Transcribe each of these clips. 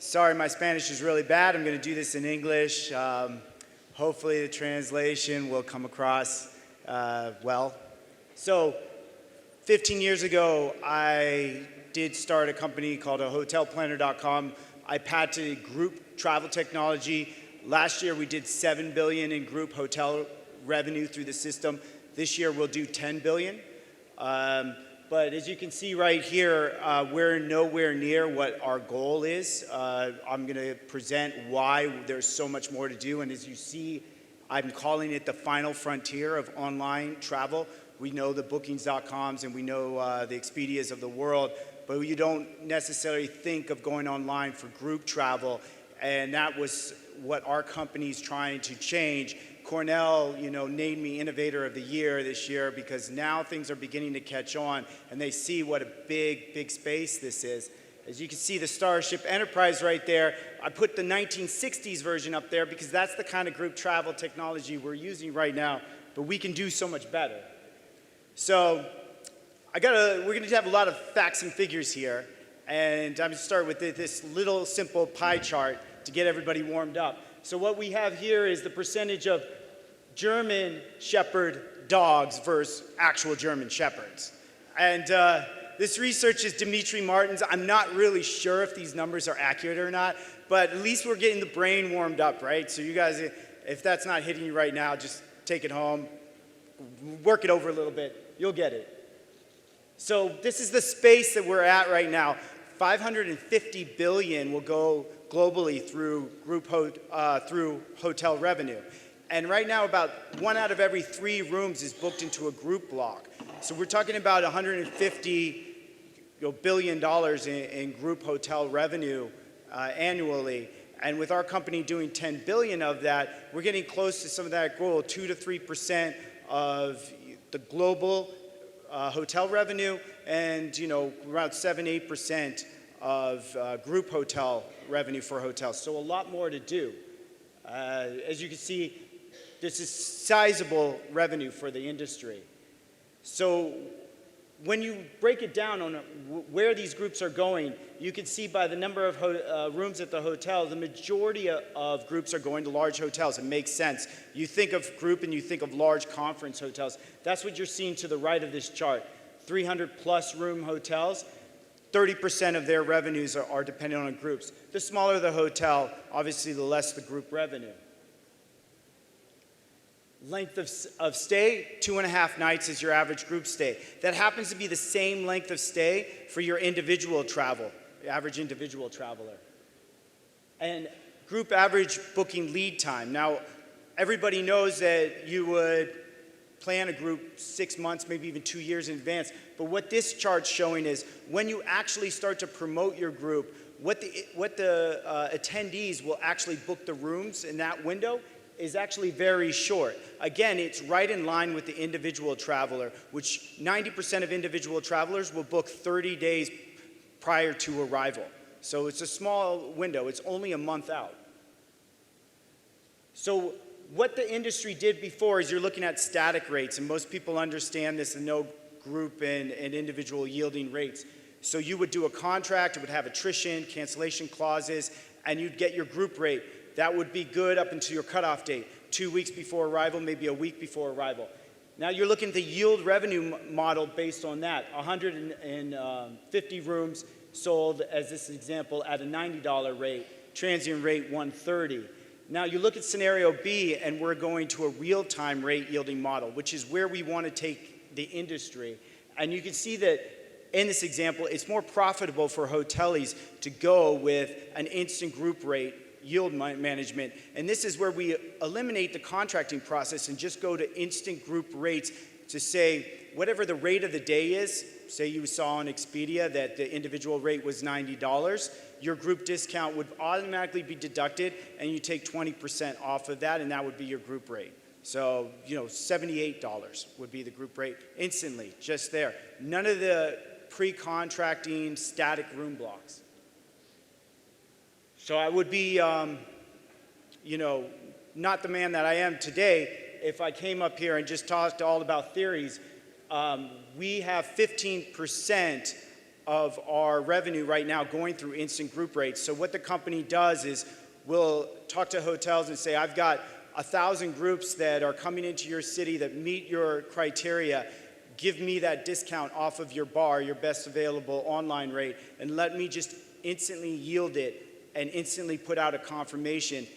Sorry, my Spanish is really bad. I'm going to do this in English. Hopefully the translation will come across well. So 15 years ago, I did start a company called HotelPlanner.com. I patented group travel technology. Last year, we did $7 billion in group hotel revenue through the system. This year, we'll do $10 billion. But as you can see right here, we're nowhere near what our goal is. I'm going to present why there's so much more to do. And as you see, I'm calling it the final frontier of online travel. We know the Bookings.coms and we know the Expedias of the world, but you don't necessarily think of going online for group travel. And that was what our company's trying to change. Cornell, named me Innovator of the Year this year because now things are beginning to catch on and they see what a big, big space this is. As you can see the Starship Enterprise right there, I put the 1960s version up there because that's the kind of group travel technology we're using right now, but we can do so much better. So we're going to have a lot of facts and figures here, and I'm going to start with this little simple pie chart to get everybody warmed up. So what we have here is the percentage of German Shepherd dogs versus actual German Shepherds. And this research is Dimitri Martin's. I'm not really sure if these numbers are accurate or not, but at least we're getting the brain warmed up, right? So you guys, if that's not hitting you right now, just take it home, work it over a little bit, you'll get it. So this is the space that we're at right now. 550 billion will go globally through through hotel revenue. And right now, about 1 out of every 3 rooms is booked into a group block. So we're talking about $150 billion in group hotel revenue annually. And with our company doing 10 billion of that, we're getting close to some of that goal, 2 to 3% of the global hotel revenue, and around 7-8% of group hotel revenue for hotels. So a lot more to do. As you can see, this is sizable revenue for the industry. So when you break it down on where these groups are going, you can see by the number of rooms at the hotel, the majority of groups are going to large hotels. It makes sense. You think of group and you think of large conference hotels. That's what you're seeing to the right of this chart. 300 plus room hotels, 30% of their revenues are dependent on groups. The smaller the hotel, obviously the less the group revenue. Length of stay, 2.5 nights is your average group stay. That happens to be the same length of stay for your individual travel, the average individual traveler. And group average booking lead time. Now, everybody knows that you would plan a group 6 months, maybe even 2 years in advance. But what this chart's showing is when you actually start to promote your group, what the attendees will actually book the rooms in that window is actually very short. Again, it's right in line with the individual traveler, which 90% of individual travelers will book 30 days prior to arrival. So it's a small window. It's only a month out. So what the industry did before is you're looking at static rates, and most people understand this and know group and individual yielding rates. So you would do a contract, it would have attrition, cancellation clauses, and you'd get your group rate. That would be good up until your cutoff date, 2 weeks before arrival, maybe a week before arrival. Now you're looking at the yield revenue model based on that. 150 rooms sold, as this example, at a $90 rate, transient rate $130. Now you look at scenario B, and we're going to a real-time rate yielding model, which is where we want to take the industry. And you can see that in this example, it's more profitable for hoteliers to go with an instant group rate yield management. And this is where we eliminate the contracting process and just go to instant group rates to say whatever the rate of the day is. Say you saw on Expedia that the individual rate was $90, your group discount would automatically be deducted and you take 20% off of that, and that would be your group rate. So, $78 would be the group rate instantly, just there. None of the pre-contracting static room blocks. So I would be, not the man that I am today if I came up here and just talked all about theories. We have 15% of our revenue right now going through instant group rates. So what the company does is we'll talk to hotels and say, I've got 1,000 groups that are coming into your city that meet your criteria. Give me that discount off of your bar, your best available online rate, and let me just instantly yield it and instantly put out a confirmation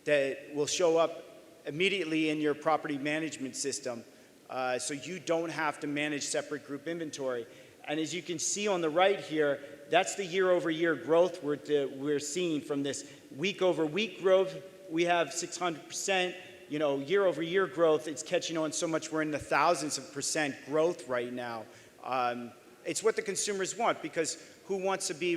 that will show up immediately in your property management system, so you don't have to manage separate group inventory. And as you can see on the right here, that's the year-over-year growth we're seeing from this week-over-week growth. We have 600%, year-over-year growth. It's catching on so much we're in the thousands of percent growth right now. It's what the consumers want, because who wants to be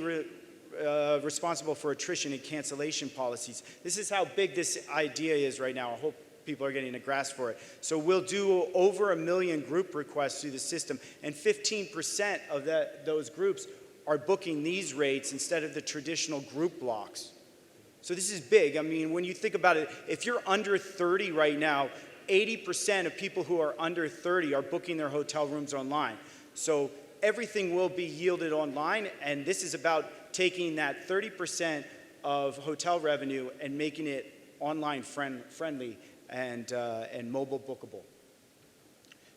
responsible for attrition and cancellation policies? This is how big this idea is right now. I hope people are getting a grasp for it. So we'll do over 1 million group requests through the system, and 15% of those groups are booking these rates instead of the traditional group blocks. So this is big. I mean, when you think about it, if you're under 30 right now, 80% of people who are under 30 are booking their hotel rooms online. So everything will be yielded online, and this is about taking that 30% of hotel revenue and making it online friendly and mobile bookable.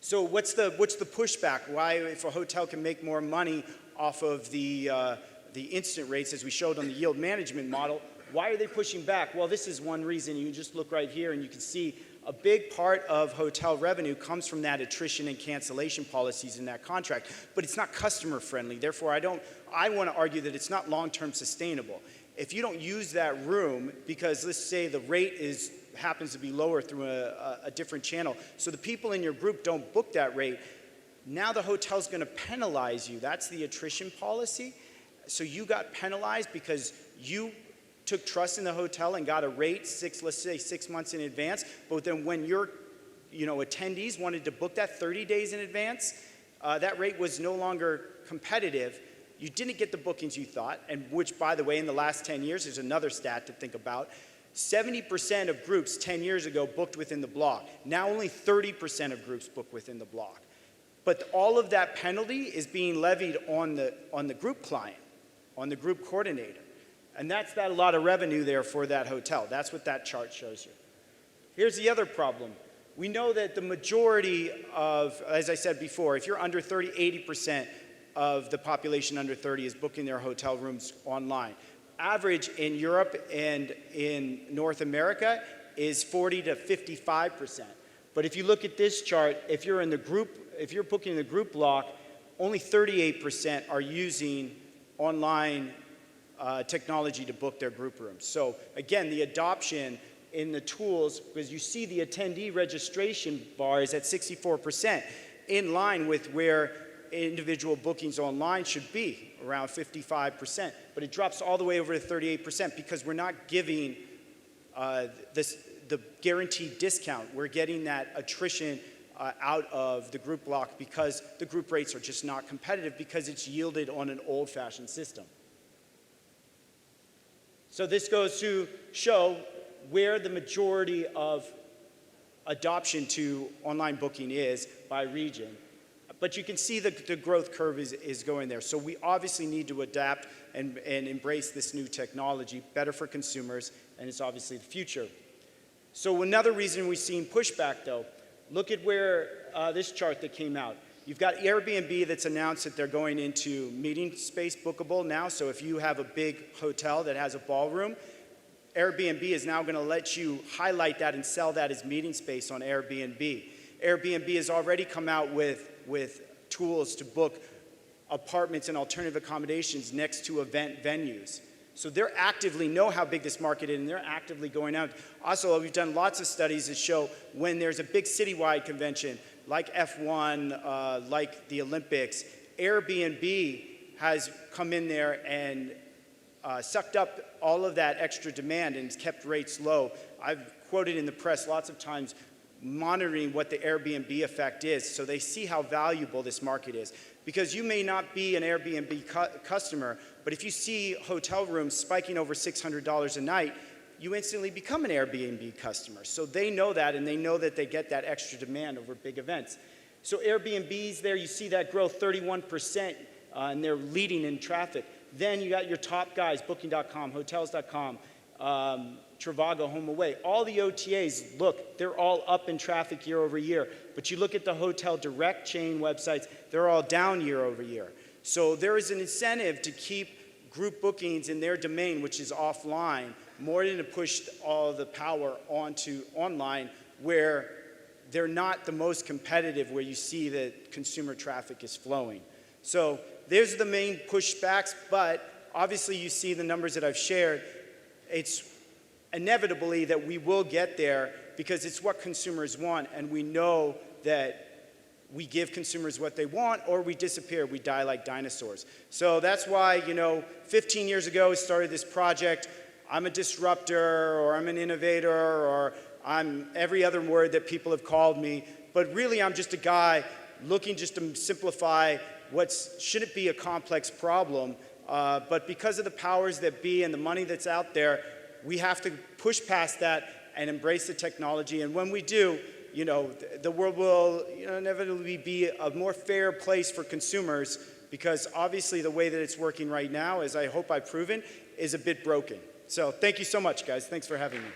So what's the pushback? Why, if a hotel can make more money off of the instant rates, as we showed on the yield management model, why are they pushing back? Well, this is one reason. You just look right here and you can see a big part of hotel revenue comes from that attrition and cancellation policies in that contract, but it's not customer friendly. Therefore, I want to argue that it's not long-term sustainable. If you don't use that room because, let's say, the rate happens to be lower through a different channel, so the people in your group don't book that rate, now the hotel's going to penalize you. That's the attrition policy. So you got penalized because you took trust in the hotel and got a rate let's say 6 months in advance, but then when your attendees wanted to book that 30 days in advance, that rate was no longer competitive. You didn't get the bookings you thought, and which, by the way, in the last 10 years, there's another stat to think about. 70% of groups 10 years ago booked within the block. Now only 30% of groups book within the block. But all of that penalty is being levied on the group client, on the group coordinator. And that's a lot of revenue there for that hotel. That's what that chart shows you. Here's the other problem. We know that the majority of, as I said before, if you're under 30, 80% of the population under 30 is booking their hotel rooms online. Average in Europe and in North America is 40 to 55%. But if you look at this chart, if you're booking the group block, only 38% are using online technology to book their group rooms. So again, the adoption in the tools, because you see the attendee registration bar is at 64%, in line with where individual bookings online should be, around 55%. But it drops all the way over to 38% because we're not giving the guaranteed discount. We're getting that attrition out of the group block because the group rates are just not competitive because it's yielded on an old-fashioned system. So this goes to show where the majority of adoption to online booking is by region. But you can see the growth curve is going there. So we obviously need to adapt and embrace this new technology, better for consumers, and it's obviously the future. So another reason we've seen pushback, though, look at where this chart that came out. You've got Airbnb that's announced that they're going into meeting space bookable now. So if you have a big hotel that has a ballroom, Airbnb is now going to let you highlight that and sell that as meeting space on Airbnb. Airbnb has already come out with tools to book apartments and alternative accommodations next to event venues. So they're actively know how big this market is, and they're actively going out. Also, we've done lots of studies that show when there's a big citywide convention, like F1, like the Olympics, Airbnb has come in there and sucked up all of that extra demand and kept rates low. I've quoted in the press lots of times monitoring what the Airbnb effect is, so they see how valuable this market is. Because you may not be an Airbnb customer, but if you see hotel rooms spiking over $600 a night, you instantly become an Airbnb customer. So they know that, and they know that they get that extra demand over big events. So Airbnb's there, you see that growth 31% and they're leading in traffic. Then you got your top guys, Booking.com, Hotels.com, Trivago, HomeAway. All the OTAs, look, they're all up in traffic year over year. But you look at the hotel direct chain websites, they're all down year over year. So there is an incentive to keep group bookings in their domain, which is offline, more than to push all the power onto online, where they're not the most competitive, where you see that consumer traffic is flowing. So there's the main pushbacks, but obviously you see the numbers that I've shared. It's inevitably that we will get there because it's what consumers want, and we know that we give consumers what they want or we disappear, we die like dinosaurs. So that's why, 15 years ago we started this project. I'm a disruptor, or I'm an innovator, or I'm every other word that people have called me, but really I'm just a guy looking just to simplify what shouldn't be a complex problem, but because of the powers that be and the money that's out there, we have to push past that and embrace the technology. And when we do, the world will inevitably be a more fair place for consumers, because obviously the way that it's working right now, as I hope I've proven, is a bit broken. So thank you so much, guys. Thanks for having me.